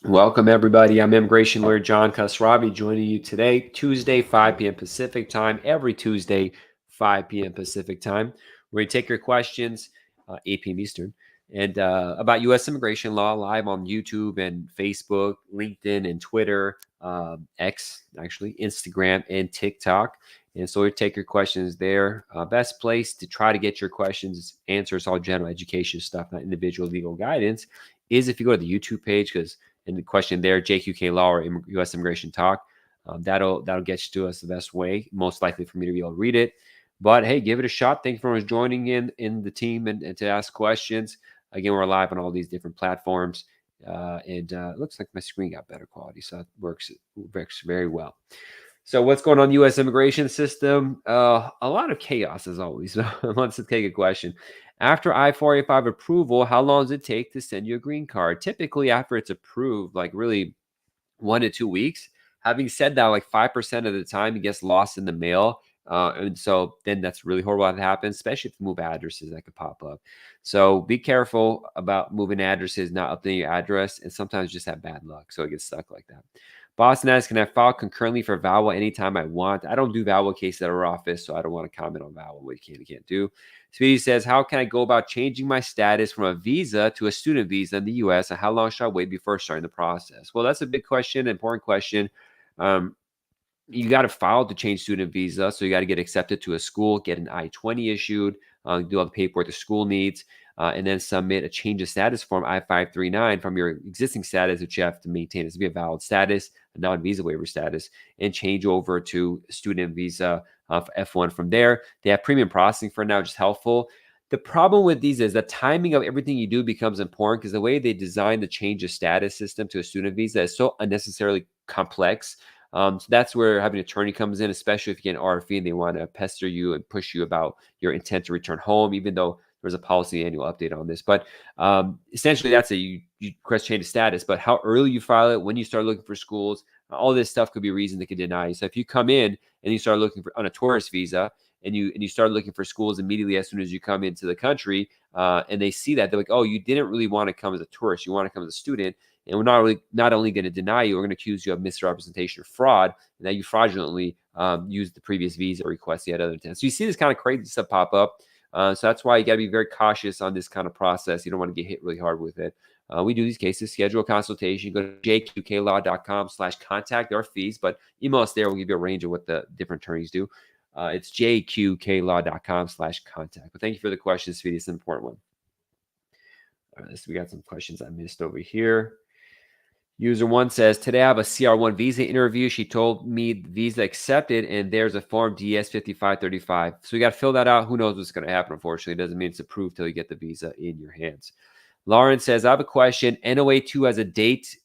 Welcome, everybody. I'm immigration lawyer John Kasrabi joining you today, Tuesday, 5 p.m. Pacific time, every Tuesday, 5 p.m. Pacific time. We're going to take your questions, 8 p.m. Eastern, and about U.S. immigration law live on YouTube and Facebook, LinkedIn, and Twitter, X, actually, Instagram, and TikTok. And so we take your questions there. Best place to try to get your questions answers, all general education stuff, not individual legal guidance, is if you go to the YouTube page, because in the question there, JQK Law or U.S. Immigration Talk. That'll get you to us the best way, most likely for me to be able to read it. But hey, give it a shot. Thank you for joining in the team and to ask questions. Again, we're live on all these different platforms. And it looks like my screen got better quality, so it works very well. So what's going on in the U.S. immigration system? A lot of chaos as always. Let's take a question. After I-485 approval, how long does it take to send you a green card? Typically, after it's approved, like really 1 to 2 weeks. Having said that, like 5% of the time, it gets lost in the mail. And so then that's really horrible that happens, especially if you move addresses that could pop up. So be careful about moving addresses, not updating your address, and sometimes just have bad luck. So it gets stuck like that. Boston asks, can I file concurrently for VAWA anytime I want? I don't do VAWA cases at our office, so I don't want to comment on VAWA, what you can and can't do. Speedy says, how can I go about changing my status from a visa to a student visa in the U.S., and how long should I wait before starting the process? Well, that's a big question, important question. You got to file to change student visa, so you got to get accepted to a school, get an I-20 issued, do all the paperwork the school needs, and then submit a change of status form, I-539, from your existing status, which you have to maintain as to be a valid status, a non-visa waiver status, and change over to student visa for F1 from there. They have premium processing for now, which is helpful. The problem with these is the timing of everything you do becomes important because the way they design the change of status system to a student visa is so unnecessarily complex. So that's where having an attorney comes in, especially if you get an RFE and they want to pester you and push you about your intent to return home, even though there's a policy annual update on this. But essentially, that's you request change of status. But how early you file it, when you start looking for schools, all this stuff could be a reason they could deny you. So if you come in and you start looking for on a tourist visa, and you start looking for schools immediately as soon as you come into the country, and they see that, they're like, oh, you didn't really want to come as a tourist, you want to come as a student, and we're not only going to deny you, we're going to accuse you of misrepresentation or fraud, and that you fraudulently used the previous visa request you had other times. So you see this kind of crazy stuff pop up. So that's why you got to be very cautious on this kind of process. You don't want to get hit really hard with it. We do these cases, schedule a consultation, go to jqklaw.com/contact. There are fees, but email us there. We'll give you a range of what the different attorneys do. It's jqklaw.com/contact. But thank you for the question, Speedy. It's an important one. All right, we got some questions I missed over here. User 1 says, today I have a CR1 visa interview. She told me the visa accepted, and there's a form DS5535. So you got to fill that out. Who knows what's going to happen, unfortunately. It doesn't mean it's approved till you get the visa in your hands. Lauren says, I have a question. NOA2 has a date.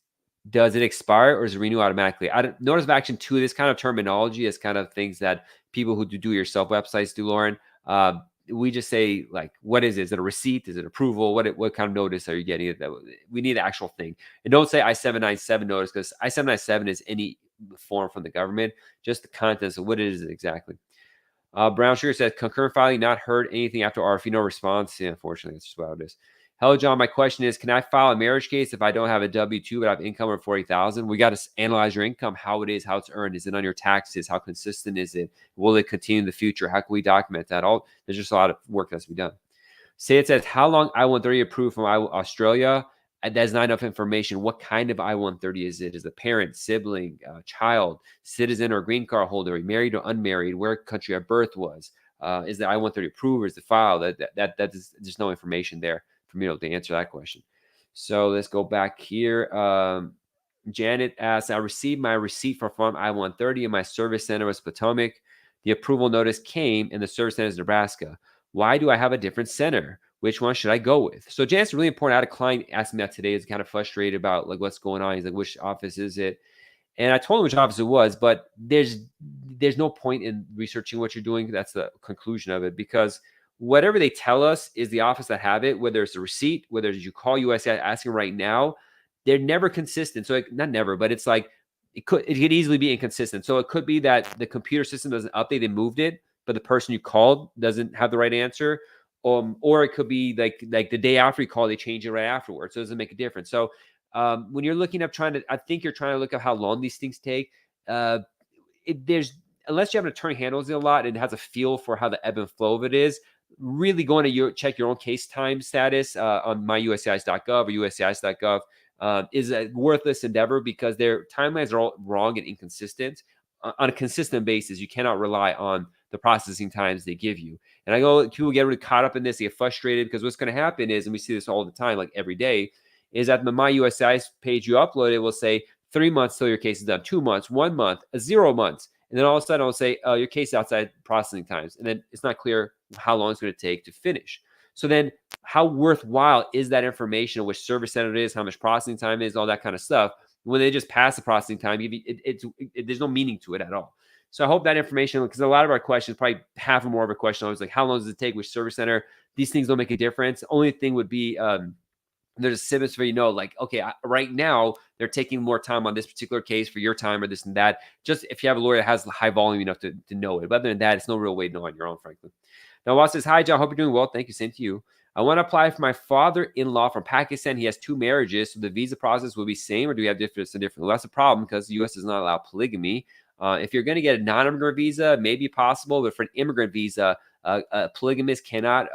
Does it expire or is it renew automatically? Notice of action 2, this kind of terminology is kind of things that people who do yourself websites do, Lauren. We just say, like, what is it? Is it a receipt? Is it approval? What kind of notice are you getting? We need the actual thing. And don't say I-797 notice, because I-797 is any form from the government, just the contents of what it is exactly. Brown Sugar says, concurrent filing, not heard anything after RFE, no response. Yeah, unfortunately, that's just what it is. Hello, John. My question is, can I file a marriage case if I don't have a W-2 but I have income of $40,000? We got to analyze your income, how it is, how it's earned. Is it on your taxes? How consistent is it? Will it continue in the future? How can we document that? There's just a lot of work that's to be done. Say it says, how long I-130 approved from Australia? That's not enough information. What kind of I-130 is it? Is it parent, sibling, child, citizen, or green card holder? Married or unmarried? Where country of birth was? Is the I-130 approved or is the file? That is just no information there for me to answer that question. So let's go back here. Janet asks, I received my receipt for Form I-130 and my service center was Potomac. The approval notice came and the service center is Nebraska. Why do I have a different center? Which one should I go with? So Janet's really important. I had a client asking me that today. He's kind of frustrated about like what's going on. He's like, which office is it? And I told him which office it was, but there's no point in researching what you're doing. That's the conclusion of it, because whatever they tell us is the office that have it, whether it's a receipt, whether it's you call USC asking right now, they're never consistent. So not never, but it's like it could easily be inconsistent. So it could be that the computer system doesn't update, they moved it, but the person you called doesn't have the right answer. Or it could be like the day after you call, they change it right afterwards. So it doesn't make a difference. So when you're looking up I think you're trying to look up how long these things take. Uh, there's unless you have an attorney handles it a lot and has a feel for how the ebb and flow of it is, really going to check your own case time status on myuscis.gov or uscis.gov is a worthless endeavor because their timelines are all wrong and inconsistent. On a consistent basis, you cannot rely on the processing times they give you. And I know people get really caught up in this, they get frustrated because what's going to happen is, and we see this all the time, like every day, is at the MyUSCIS page you upload, it will say 3 months till your case is done, 2 months, 1 month, 0 months. And then all of a sudden it'll say, your case is outside processing times. And then it's not clear how long it's going to take to finish. So then how worthwhile is that information, which service center it is, how much processing time is, all that kind of stuff, when they just pass the processing time, there's no meaning to it at all. So I hope that information, because a lot of our questions, probably half or more of a question, always like, how long does it take, which service center? These things don't make a difference. The only thing would be, there's a snippets where like, okay, right now they're taking more time on this particular case for your time or this and that. Just if you have a lawyer that has high volume enough to know it. But other than that, it's no real way to know on your own, frankly. Now, Walt says, hi, John. Hope you're doing well. Thank you. Same to you. I want to apply for my father-in-law from Pakistan. He has 2 marriages. So the visa process will be same, or do we have different? Well, that's a problem because the U.S. does not allow polygamy. If you're going to get a non-immigrant visa, maybe possible. But for an immigrant visa, a polygamist cannot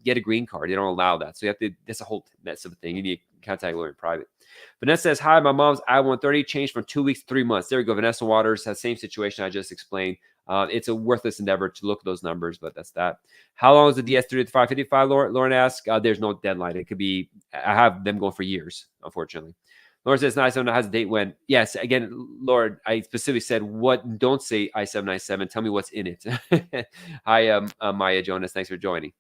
get a green card. They don't allow that. So you have to, that's a whole mess of a thing. You need to contact a lawyer in private. Vanessa says, hi, my mom's I-130 changed from 2 weeks to 3 months. There we go. Vanessa Waters has the same situation I just explained. It's a worthless endeavor to look at those numbers, but that's that. How long is the DS3 to 555? Lauren asks. There's no deadline. It could be, I have them going for years, unfortunately. Lauren says, 979 has a date when. Yes, again, Lauren, I specifically said, what? Don't say I-797. Tell me what's in it. Hi, Maya Jonas. Thanks for joining.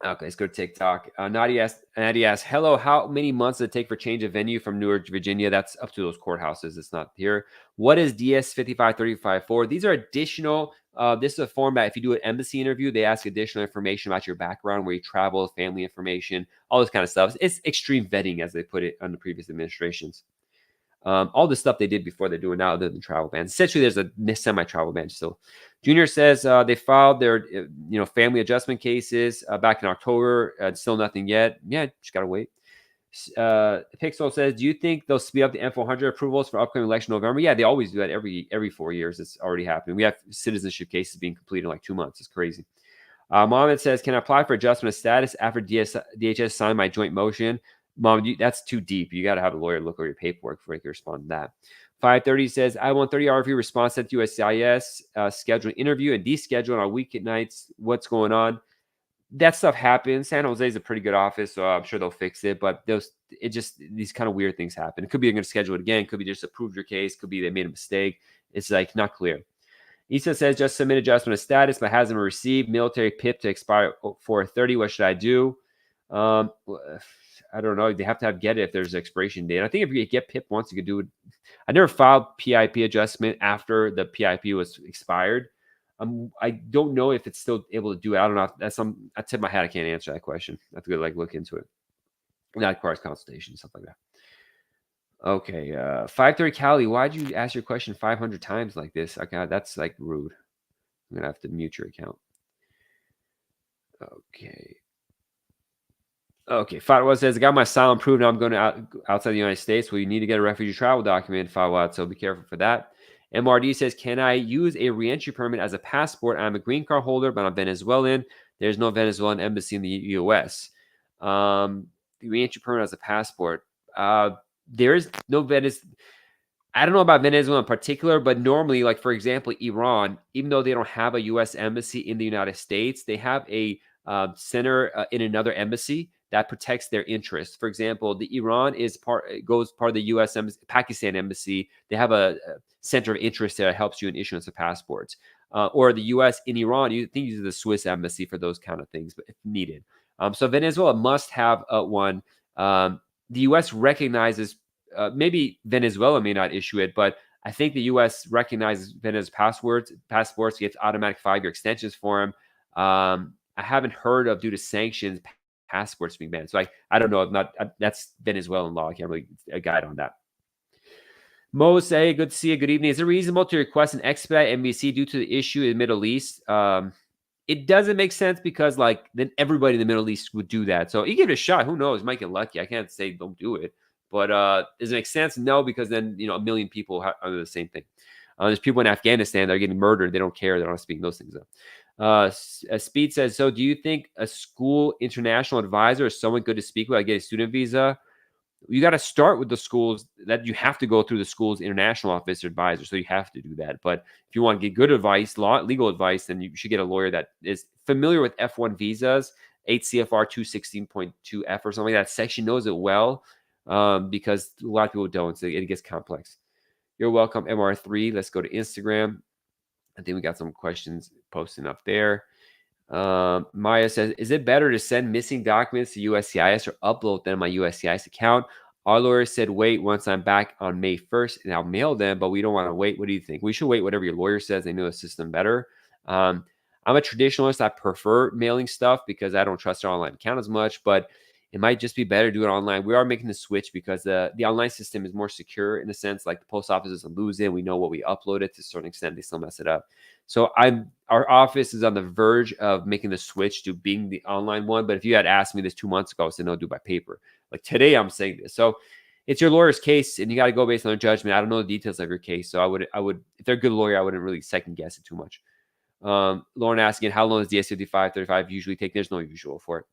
Okay, let's go to TikTok. Nadia asks, hello, how many months does it take for change of venue from Newark, Virginia? That's up to those courthouses. It's not here. What is DS 5535 for? These are additional. This is a format. If you do an embassy interview, they ask additional information about your background, where you travel, family information, all this kind of stuff. It's extreme vetting, as they put it under previous administrations. All the stuff they did before they're doing now, other than travel bans. Essentially, there's a semi-travel ban still. Junior says they filed their family adjustment cases back in October. Still nothing yet. Yeah, just gotta wait. Pixel says, do you think they'll speed up the F100 approvals for upcoming election in November? Yeah, they always do that every 4 years. It's already happening. We have citizenship cases being completed in like 2 months. It's crazy. Mohammed says, can I apply for adjustment of status after DHS signed my joint motion? Mom, that's too deep. You got to have a lawyer look over your paperwork before you can respond to that. 530 says, I-130 RFU response sent to USCIS, schedule an interview and deschedule on weeknights. What's going on? That stuff happens. San Jose is a pretty good office, so I'm sure they'll fix it. But these kind of weird things happen. It could be you're going to schedule it again. It could be just approved your case. It could be they made a mistake. It's like not clear. Issa says, just submit adjustment of status, but hasn't received military PIP to expire 4/30. What should I do? I don't know. They have to get it if there's an expiration date. I think if you get PIP once, you could do it. I never filed PIP adjustment after the PIP was expired. I don't know if it's still able to do it. I don't know. I tip my hat. I can't answer that question. I have to go look into it. That requires consultation, stuff like that. Okay. 530 Cali, why'd you ask your question 500 times like this? Okay, that's like rude. I'm going to have to mute your account. Okay, Fatwa says, I got my asylum approved. Now I'm going outside the United States. Well, you need to get a refugee travel document, Fatwa, so be careful for that. MRD says, can I use a reentry permit as a passport? I'm a green card holder, but I'm Venezuelan. There's no Venezuelan embassy in the U.S. The reentry permit as a passport. There is no Venezuela. I don't know about Venezuela in particular, but normally, like, for example, Iran, even though they don't have a U.S. embassy in the United States, they have a center in another embassy that protects their interests. For example, the Iran goes part of the U.S. embassy, Pakistan embassy. They have a center of interest there that helps you in issuance of passports. Or the U.S. in Iran, you think use the Swiss embassy for those kind of things, but if needed. So Venezuela must have one. The U.S. recognizes, maybe Venezuela may not issue it, but I think the U.S. recognizes Venezuela's passports, gets automatic 5-year extensions for them. I haven't heard of, due to sanctions, passports being banned. So I don't know. That's Venezuelan law. I can't really guide on that. Mo say, good to see you. Good evening. Is it reasonable to request an expedite MVC due to the issue in the Middle East? It doesn't make sense because like then everybody in the Middle East would do that. So you give it a shot. Who knows? Might get lucky. I can't say don't do it. But does it make sense? No, because then a million people are the same thing. There's people in Afghanistan that are getting murdered. They don't care. They're not speaking those things up. Speed says, so do you think a school international advisor is someone good to speak with? I get a student visa. You got to start with the schools that you have to go through the school's international office advisor. So you have to do that. But if you want to get good advice, legal advice, then you should get a lawyer that is familiar with F1 visas, 8 CFR 216.2F or something. That section knows it well because a lot of people don't. So it gets complex. You're welcome, MR3. Let's go to Instagram. I think we got some questions posting up there. Maya says, is it better to send missing documents to USCIS or upload them on my USCIS account? Our lawyer said, wait once I'm back on May 1st and I'll mail them, but we don't want to wait. What do you think? We should wait whatever your lawyer says. They know the system better. I'm a traditionalist. I prefer mailing stuff because I don't trust our online account as much, but it might just be better to do it online. We are making the switch because the online system is more secure in a sense, like the post office doesn't lose it. We know what we uploaded to a certain extent. They still mess it up. So our office is on the verge of making the switch to being the online one. But if you had asked me this 2 months ago, I said, no, do it by paper. Like today, I'm saying this. So it's your lawyer's case and you got to go based on their judgment. I don't know the details of your case. So I would, if they're a good lawyer, I wouldn't really second guess it too much. Lauren asking, how long does DS5535 usually take? There's no usual for it.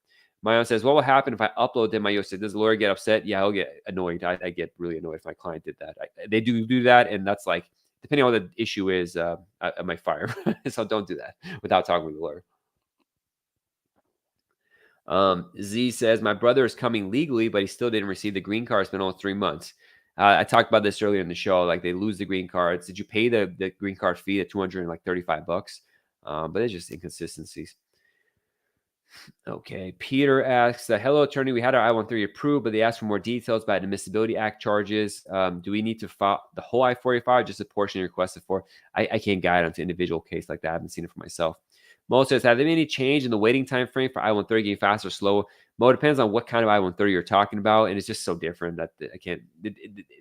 Mayan says, what will happen if I upload them? My said, does the lawyer get upset? Yeah, he'll get annoyed. I get really annoyed if my client did that. They do that. And that's like, depending on what the issue is, I might fire. So don't do that without talking with the lawyer. Z says, my brother is coming legally, but he still didn't receive the green card. It's been almost 3 months. I talked about this earlier in the show. Like they lose the green cards. Did you pay the green card fee at $235? But it's just inconsistencies. Okay. Peter asks, hello, attorney. We had our I-130 approved, but they asked for more details about Admissibility Act charges. Do we need to file the whole I-45, just a portion requested for? I can't guide on to individual case like that. I haven't seen it for myself. Mo says, have there been any change in the waiting time frame for I-130 getting faster or slower? Mo, it depends on what kind of I-130 you're talking about, and it's just so different that I can't.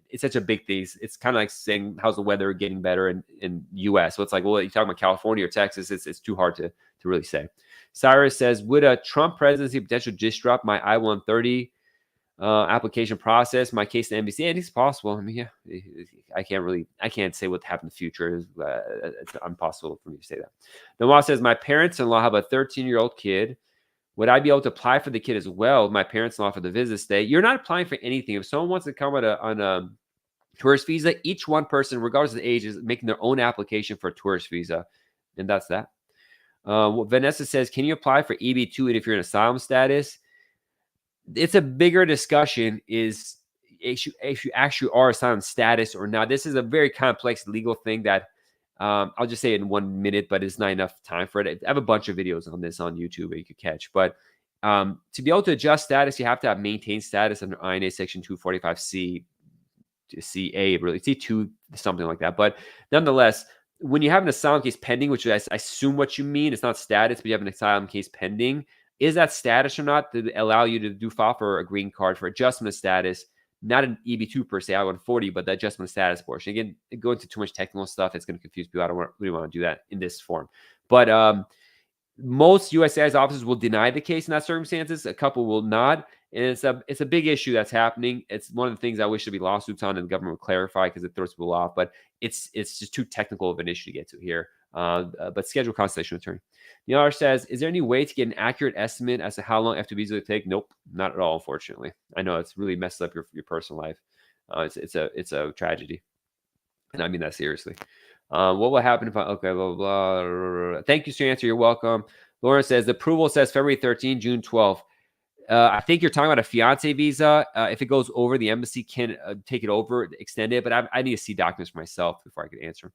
It's such a big thing. It's kind of like saying, how's the weather getting better in U.S.? So it's like, well, you're talking about California or Texas. It's too hard to really say. Cyrus says, would a Trump presidency potentially disrupt my I-130 application process, my case to NBC? It's possible. I mean, yeah, I can't say what happened in the future. It's impossible for me to say that. Noah says, my parents-in-law have a 13-year-old kid. Would I be able to apply for the kid as well? My parents-in-law for the visit stay. You're not applying for anything. If someone wants to come on a tourist visa, each one person, regardless of the age, is making their own application for a tourist visa. And that's that. Vanessa says, can you apply for EB2 if you're in asylum status? It's a bigger discussion is if you actually are asylum status or not. This is a very complex legal thing that I'll just say it in 1 minute, but it's not enough time for it. I have a bunch of videos on this on YouTube that you could catch. But to be able to adjust status, you have to have maintained status under INA Section 245C, CA, really, C2, something like that. But nonetheless, when you have an asylum case pending, which I assume what you mean, it's not status, but you have an asylum case pending. Is that status or not to allow you to file for a green card for adjustment of status? Not an EB2 per se, I-140, but the adjustment of status portion. Again, go into too much technical stuff. It's going to confuse people. I don't really want to do that in this form. But most USCIS offices will deny the case in that circumstances. A couple will not. And it's a big issue that's happening. It's one of the things I wish there'd be lawsuits on and the government would clarify because it throws people off. But it's just too technical of an issue to get to here. But schedule a consultation attorney. Niar says, is there any way to get an accurate estimate as to how long FTBs will take? Nope, not at all, unfortunately. I know it's really messed up your personal life. It's a tragedy. And I mean that seriously. What will happen if okay, blah, blah, blah. Thank you for your answer. You're welcome. Lauren says, the approval says February 13, June 12. I think you're talking about a fiance visa. If it goes over, the embassy can take it over, extend it. But I need to see documents for myself before I could answer.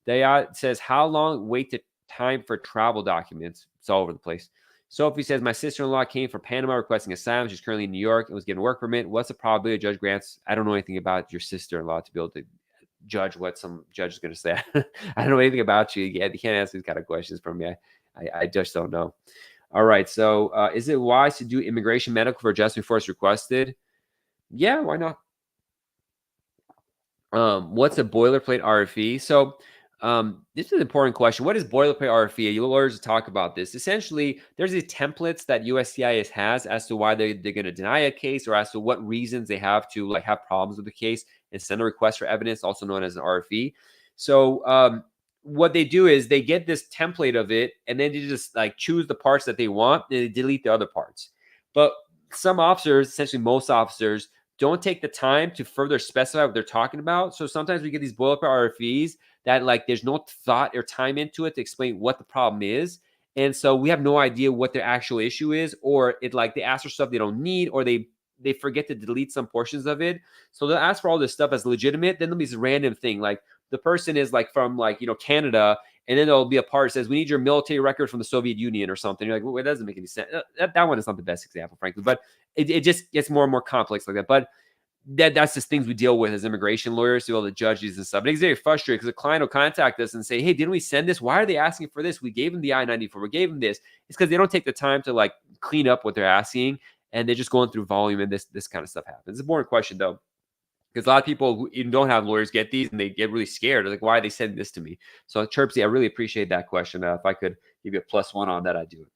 Dayat says, how long wait to time for travel documents? It's all over the place. Sophie says, my sister-in-law came from Panama requesting asylum. She's currently in New York and was getting a work permit. What's the probability a judge grants? I don't know anything about your sister-in-law to be able to judge what some judge is going to say. I don't know anything about you. Yeah, you can't ask these kind of questions from me. I just don't know. All right. So is it wise to do immigration medical for adjustment before it's requested? Yeah, why not? What's a boilerplate RFE? So This is an important question. What is boilerplate RFE? You lawyers talk about this. Essentially, there's these templates that USCIS has as to why they're going to deny a case or as to what reasons they have to like have problems with the case and send a request for evidence, also known as an RFE. So what they do is they get this template of it and then they just like choose the parts that they want and they delete the other parts. But some officers, essentially most officers, don't take the time to further specify what they're talking about. So sometimes we get these boilerplate RFEs that like there's no thought or time into it to explain what the problem is. And so we have no idea what their actual issue is, or it like they ask for stuff they don't need, or they forget to delete some portions of it. So they'll ask for all this stuff as legitimate. Then there'll be this random thing like the person is like from like Canada, and then there'll be a part that says we need your military record from the Soviet Union or something. You're like, well, it doesn't make any sense. That one is not the best example, frankly, but it just gets more and more complex like that. But that's just things we deal with as immigration lawyers to be able to judge these and stuff. But it's very frustrating because a client will contact us and say, hey, didn't we send this? Why are they asking for this? We gave them the I-94. We gave them this. It's because they don't take the time to like clean up what they're asking, and they're just going through volume, and this kind of stuff happens. It's an important question, though, because a lot of people who even don't have lawyers get these, and they get really scared. They're like, why are they sending this to me? So, Chirpsy, I really appreciate that question. If I could give you a +1 on that, I'd do it.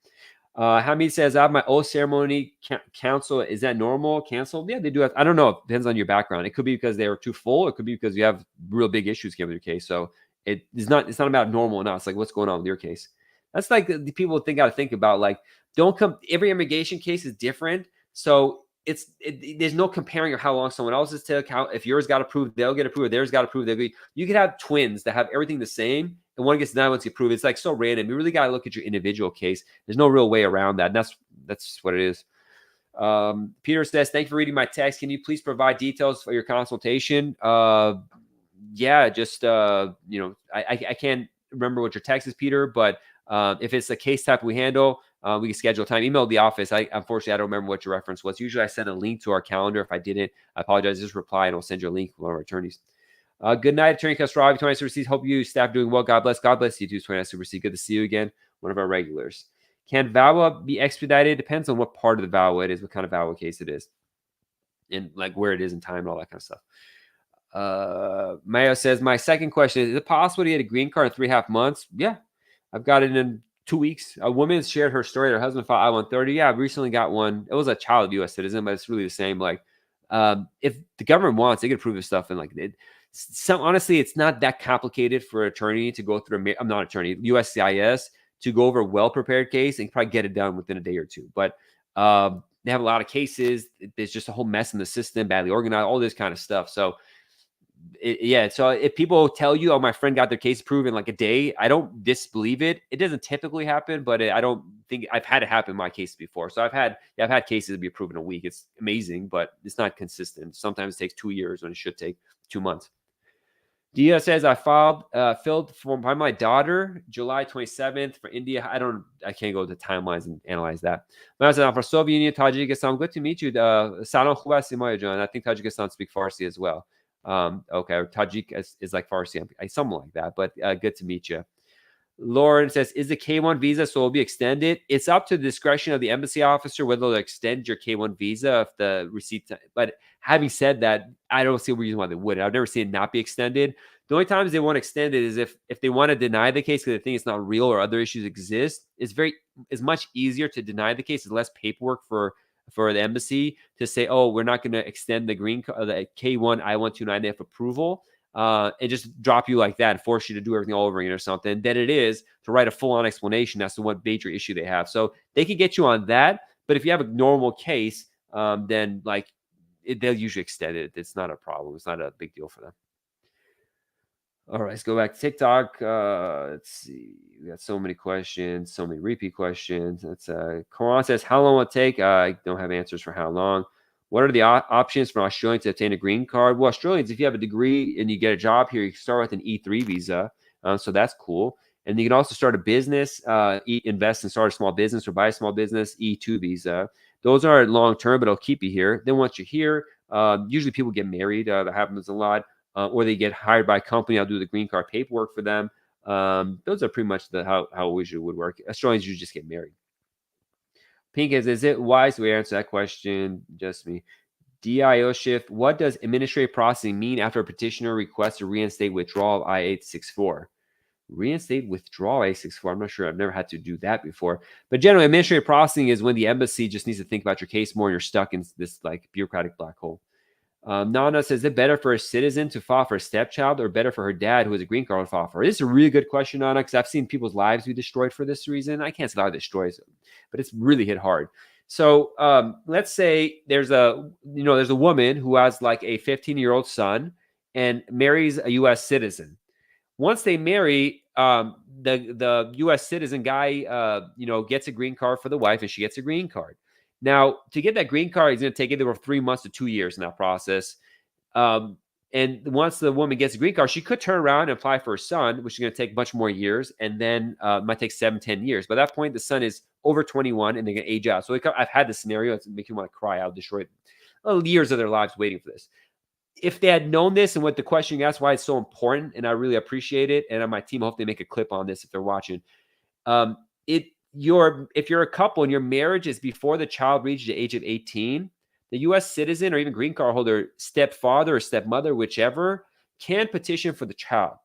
Hamid says, I have my oath ceremony counsel. Is that normal? Canceled? Yeah, they do have. I don't know. It depends on your background. It could be because they were too full. It could be because you have real big issues given your case. So it's not about normal or not. It's like what's going on with your case. That's like the people got to think about. Like, don't come. Every immigration case is different. So there's no comparing of how long someone else's took. How if yours got approved, they'll get approved. Theirs got approved. You could have twins that have everything the same, and one gets denied once you approve. It's like so random. You really got to look at your individual case. There's no real way around that. And that's what it is. Peter says, thank you for reading my text. Can you please provide details for your consultation? Yeah, just I can't remember what your text is, Peter, but if it's a case type we handle, we can schedule time. Email the office. Unfortunately, I don't remember what your reference was. Usually I send a link to our calendar. If I didn't, I apologize. Just reply and I'll send you a link to one of our attorneys. Good night, Attorney Castrovi, 29 Super C. Hope you staff doing well. God bless. God bless you too, 29 Super C. Good to see you again. One of our regulars. Can VAWA be expedited? Depends on what part of the VAWA it is, what kind of VAWA case it is, and like where it is in time and all that kind of stuff. Mayo says, my second question is it possible to get a green card in 3.5 months? Yeah, I've got it in 2 weeks. A woman shared her story. Her husband filed I-130. Yeah, I recently got one. It was a child of U.S. citizen, but it's really the same. Like, if the government wants, they could approve this stuff. And like, honestly, it's not that complicated for an attorney to go through. I'm not an attorney. USCIS to go over a well-prepared case and probably get it done within a day or two. But they have a lot of cases. There's just a whole mess in the system, badly organized, all this kind of stuff. So so if people tell you, oh, my friend got their case approved in like a day, I don't disbelieve it. It doesn't typically happen, but I don't think I've had it happen in my case before. So I've had cases be approved in a week. It's amazing, but it's not consistent. Sometimes it takes 2 years when it should take 2 months. Dia says, I filled for my daughter July 27th for India. I can't go to timelines and analyze that. But I said, I'm from Soviet Union, Tajikistan. Good to meet you. Salam khuba simaya jan. I think Tajikistan speak Farsi as well. Okay, or Tajik is like Farsi, something like that. But good to meet you. Lauren says, is the K1 visa so it'll be extended? It's up to the discretion of the embassy officer whether they'll extend your K1 visa if the receipt. But having said that, I don't see a reason why they wouldn't. I've never seen it not be extended. The only times they want to extend it is if they want to deny the case because they think it's not real or other issues exist. It's much easier to deny the case. It's less paperwork for the embassy to say, oh, we're not going to extend the the K1 I-129F approval. And just drop you like that and force you to do everything all over again or something, than it is to write a full-on explanation as to what major issue they have. So they can get you on that, but if you have a normal case, then they'll usually extend it. It's not a problem. It's not a big deal for them. All right, let's go back to TikTok. Let's see. We got so many questions, so many repeat questions. Karan says, how long will it take? I don't have answers for how long. What are the options for Australians to obtain a green card? Well, Australians, if you have a degree and you get a job here, you can start with an E3 visa. So that's cool. And you can also start a business, invest and start a small business or buy a small business, E2 visa. Those are long-term, but it'll keep you here. Then once you're here, usually people get married. That happens a lot. Or they get hired by a company. I'll do the green card paperwork for them. Those are pretty much how it usually would work. Australians usually just get married. Pink is it wise? We answer that question. Just me. DIO shift. What does administrative processing mean after a petitioner requests to reinstate withdrawal of I-864? Reinstate withdrawal A64. I'm not sure. I've never had to do that before. But generally, administrative processing is when the embassy just needs to think about your case more and you're stuck in this like bureaucratic black hole. Nana says, is it better for a citizen to file for a stepchild or better for her dad who has a green card to file for her? This is a really good question, Nana, because I've seen people's lives be destroyed for this reason. I can't say how it destroys them, but it's really hit hard. So let's say there's a woman who has like a 15-year-old son and marries a U.S. citizen. Once they marry, the U.S. citizen guy, gets a green card for the wife, and she gets a green card. Now, to get that green card, it's going to take either 3 months to 2 years in that process. And once the woman gets a green card, she could turn around and apply for her son, which is going to take much more years, and then it might take 7-10 years. By that point, the son is over 21, and they're going to age out. So I've had this scenario. It's making me want to cry out, destroy years of their lives waiting for this. If they had known this and what the question you asked, why it's so important, and I really appreciate it, and on my team, I hope they make a clip on this if they're watching. If you're a couple and your marriage is before the child reaches the age of 18, the U.S. citizen or even green card holder, stepfather or stepmother, whichever, can petition for the child.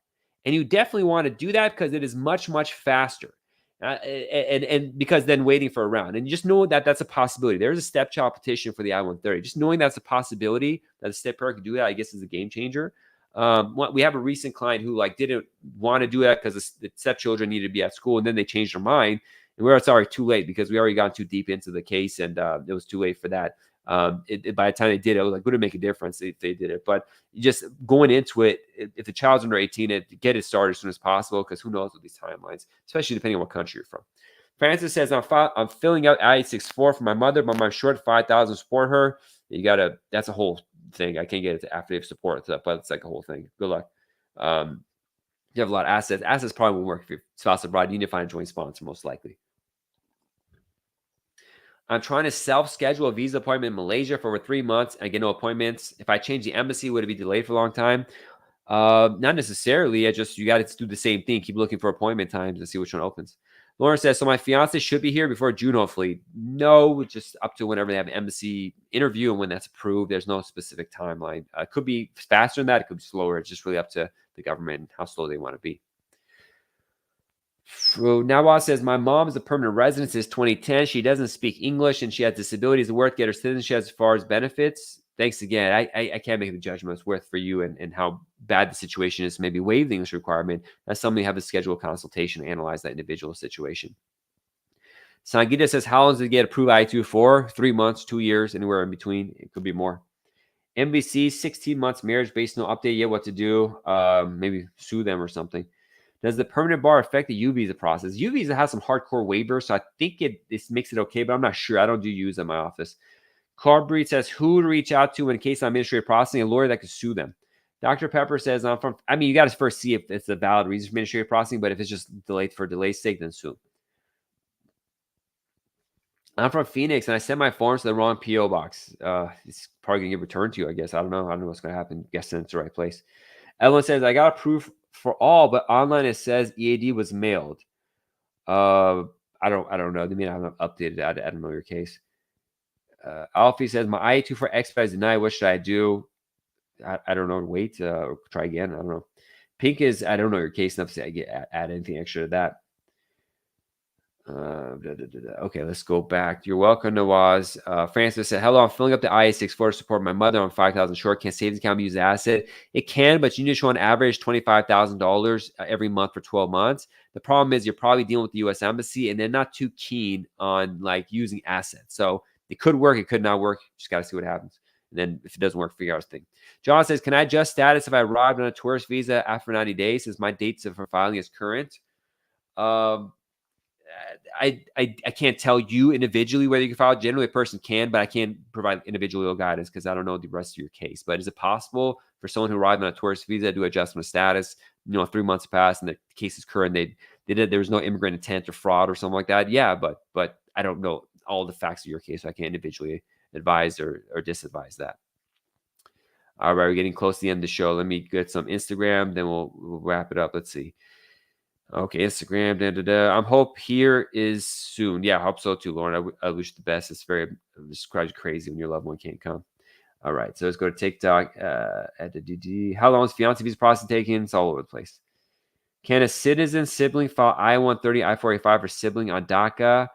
And you definitely want to do that because it is much, much faster. And because then waiting for a round. And just know that that's a possibility. There's a stepchild petition for the I-130. Just knowing that's a possibility that a step-parent can do that, I guess, is a game changer. We have a recent client who didn't want to do that because the stepchildren needed to be at school, and then they changed their mind. And it's already too late because we already got too deep into the case, and it was too late for that. By the time they did it, was would it make a difference if they did it? But just going into it, if the child's under 18, get it started as soon as possible, because who knows with these timelines, especially depending on what country you're from. Francis says, I'm filling out I-864 for my mother, but I'm short 5,000 to support her. That's a whole thing. I can't get it to affidavit support, but it's like a whole thing. Good luck. You have a lot of assets. Assets probably won't work if your spouse abroad. You need to find a joint sponsor, most likely. I'm trying to self-schedule a visa appointment in Malaysia for over 3 months and get no appointments. If I change the embassy, would it be delayed for a long time? Not necessarily. You got to do the same thing. Keep looking for appointment times and see which one opens. Lauren says, so my fiance should be here before June, hopefully. No, just up to whenever they have an embassy interview and when that's approved. There's no specific timeline. It could be faster than that. It could be slower. It's just really up to the government and how slow they want to be. So Nawaz says, my mom is a permanent resident since 2010. She doesn't speak English and she has disabilities. It's worth get her citizenship as far as benefits. Thanks again. I can't make the judgment. It's worth for you and how bad the situation is. Maybe waive the English requirement. That's something you have to schedule a consultation to analyze that individual situation. Sangita says, how long does it get approved I-2 for? 3 months, 2 years, anywhere in between. It could be more. MBC, 16 months marriage based, no update yet what to do. Maybe sue them or something. Does the permanent bar affect the U visa process? U visa has some hardcore waivers, so I think this makes it okay, but I'm not sure. I don't do U's in my office. Carbreed says, who to reach out to in case of administrative processing, a lawyer that could sue them. Dr. Pepper says, you got to first see if it's a valid reason for administrative processing, but if it's just delayed for delay's sake, then sue. I'm from Phoenix, and I sent my forms to the wrong P.O. box. It's probably going to get returned to you, I guess. I don't know what's going to happen. Guessing it's the right place. Evelyn says, I got proof for all, but online it says EAD was mailed. I don't know. They mean I haven't updated that. I don't know your case. Alfie says, my I-2 for expedite is denied. What should I do? I don't know. Wait, try again. I don't know. Pink is, I don't know your case enough to say add anything extra to that. Okay, let's go back. You're welcome, Nawaz. Francis said, hello, I'm filling up the I-864 to support my mother on 5,000 short. Can savings account be used as asset? It can, but you need to show on average $25,000 every month for 12 months. The problem is you're probably dealing with the U.S. Embassy, and they're not too keen on using assets. So it could work, it could not work. Just got to see what happens. And then if it doesn't work, figure out the thing. John says, can I adjust status if I arrived on a tourist visa after 90 days since my dates for filing is current? I can't tell you individually whether you can file. Generally, a person can, but I can't provide individual guidance because I don't know the rest of your case. But is it possible for someone who arrived on a tourist visa to do adjustment of status? 3 months passed and the case is current. There was no immigrant intent or fraud or something like that. Yeah, but I don't know all the facts of your case, so I can't individually advise or disadvise that. All right, we're getting close to the end of the show. Let me get some Instagram, then we'll wrap it up. Let's see. Okay, Instagram. I'm hope here is soon. Yeah, I hope so too, Lauren. I wish the best. It's quite crazy when your loved one can't come. All right, so let's go to TikTok. How long is fiance visa process taking? It's all over the place. Can a citizen sibling file I-130, I-485 for sibling on DACA?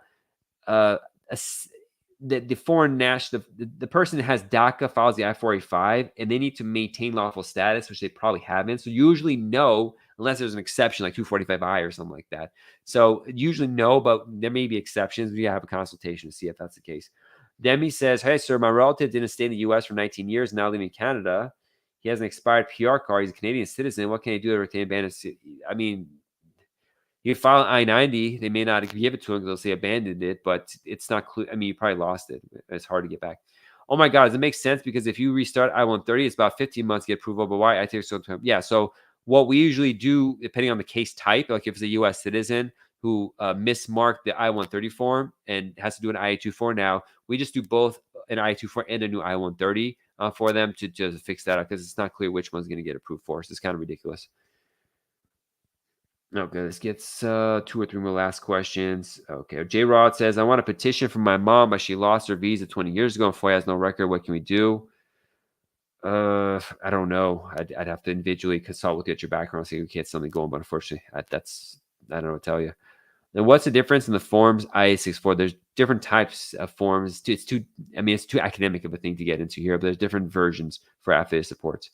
The foreign national, the person that has DACA files the I-485, and they need to maintain lawful status, which they probably haven't. So usually no, unless there's an exception like 245I or something like that. So usually no, but there may be exceptions. We have a consultation to see if that's the case. Demi says, hey, sir, my relative didn't stay in the U.S. for 19 years, now living in Canada. He has an expired PR card. He's a Canadian citizen. What can he do to retain abandoned? I mean, you file an I-90, they may not give it to him because they'll say abandoned it, but it's not clear. I mean, you probably lost it. It's hard to get back. Oh my God, does it make sense? Because if you restart I-130, it's about 15 months to get approval. But why? I think so. Yeah. So what we usually do, depending on the case type, like if it's a U.S. citizen who mismarked the I-130 form and has to do an I-824 now, we just do both an I-824 and a new I-130 for them to just fix that up because it's not clear which one's going to get approved for us. It's kind of ridiculous. Okay, let's get 2 or 3 more last questions. Okay, J. Rod says, I want a petition from my mom, but she lost her visa 20 years ago and FOIA has no record. What can we do? I don't know. I'd have to individually consult with you at your background, see if we can't get something going, but unfortunately, I don't know what to tell you. And what's the difference in the forms IA-64? There's different types of forms. It's too academic of a thing to get into here, but there's different versions for affidavit supports.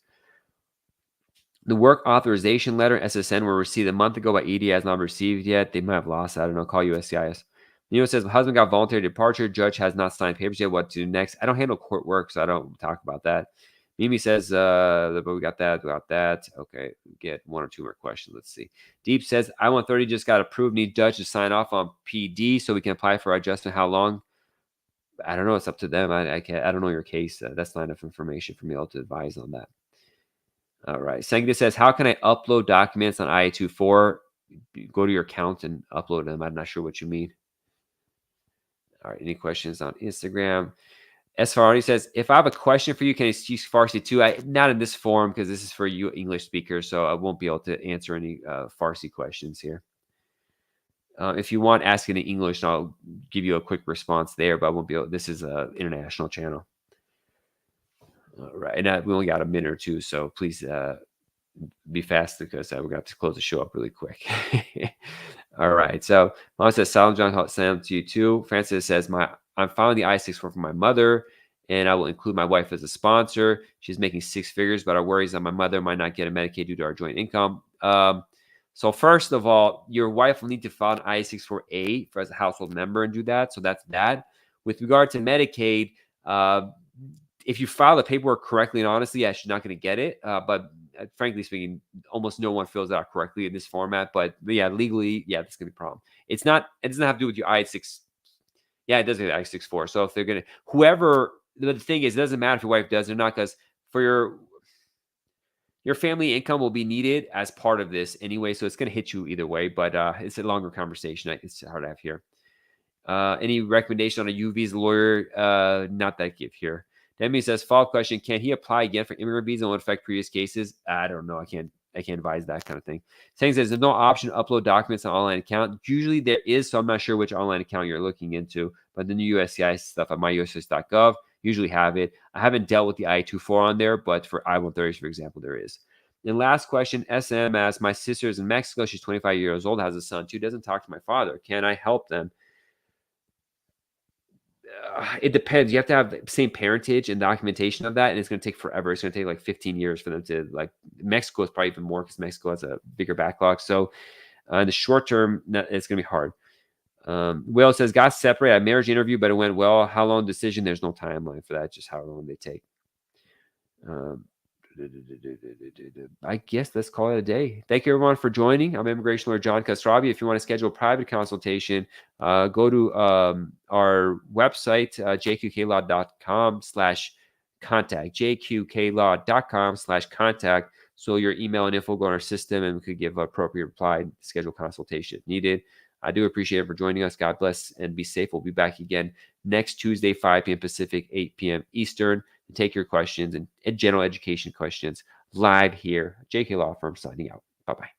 The work authorization letter, SSN, were received a month ago by ED, has not received yet. They might have lost. I don't know. Call USCIS. It says, my husband got voluntary departure. Judge has not signed papers yet. What to do next? I don't handle court work, so I don't talk about that. Mimi says, but we got that. Okay, get 1 or 2 more questions. Let's see. Deep says, I-130 just got approved. Need judge to sign off on PD so we can apply for adjustment. How long? I don't know. It's up to them. I don't know your case. That's not enough information for me to advise on that. All right. Sangita says, how can I upload documents on IA-24? Go to your account and upload them. I'm not sure what you mean. All right. Any questions on Instagram? Esfarani says, if I have a question for you, can I speak Farsi too? Not in this forum because this is for you English speakers, so I won't be able to answer any Farsi questions here. If you want, ask it in English, and I'll give you a quick response there, but I won't be able. This is an international channel. All right. And we only got a minute or two, so please be fast because we're going to have to close the show up really quick. All right. So Mom says, Salam John, salam to you too. Francis says, I'm filing the I-6 form for my mother, and I will include my wife as a sponsor. She's making 6 figures, but our worries that my mother might not get a Medicaid due to our joint income. So first of all, your wife will need to file an I-6 for A as a household member and do that. So that's that. With regard to Medicaid, if you file the paperwork correctly and honestly, yeah, she's not going to get it. But frankly speaking, almost no one fills it out correctly in this format. But yeah, legally, yeah, that's going to be a problem. It doesn't have to do with your I-6. Yeah, it does get I-64. So if they're going to, the thing is, it doesn't matter if your wife does or not, because for your family income will be needed as part of this anyway. So it's going to hit you either way, but it's a longer conversation. It's hard to have here. Any recommendation on a U visa lawyer? Not that give here. Demi says, follow-up question, can he apply again for immigrant visa and what affect previous cases? I don't know. I can't advise that kind of thing. Saying says, there's no option to upload documents on online account. Usually there is, so I'm not sure which online account you're looking into, but the new USCIS stuff at myusis.gov usually have it. I haven't dealt with the I-24 on there, but for I-130s, for example, there is. And last question, SM asks, my sister is in Mexico. She's 25 years old, has a son too, doesn't talk to my father. Can I help them? It depends. You have to have the same parentage and documentation of that, and it's going to take forever. It's going to take like 15 years for them to, like, Mexico is probably even more because Mexico has a bigger backlog. So in the short term, it's going to be hard. Will says, got separate at marriage interview, but it went well. How long decision? There's no timeline for that, just how long they take. I guess let's call it a day. Thank you everyone for joining. I'm immigration lawyer John Khosravi. If you want to schedule a private consultation, go to our website, jqqlaw.com/contact, jqqlaw.com/contact. So your email and info go on our system, and we could give appropriate reply, schedule consultation if needed. I do appreciate it for joining us. God bless and be safe. We'll be back again next Tuesday, 5 p.m. Pacific, 8 p.m. Eastern, to take your questions and general education questions live here. JK Law Firm signing out. Bye-bye.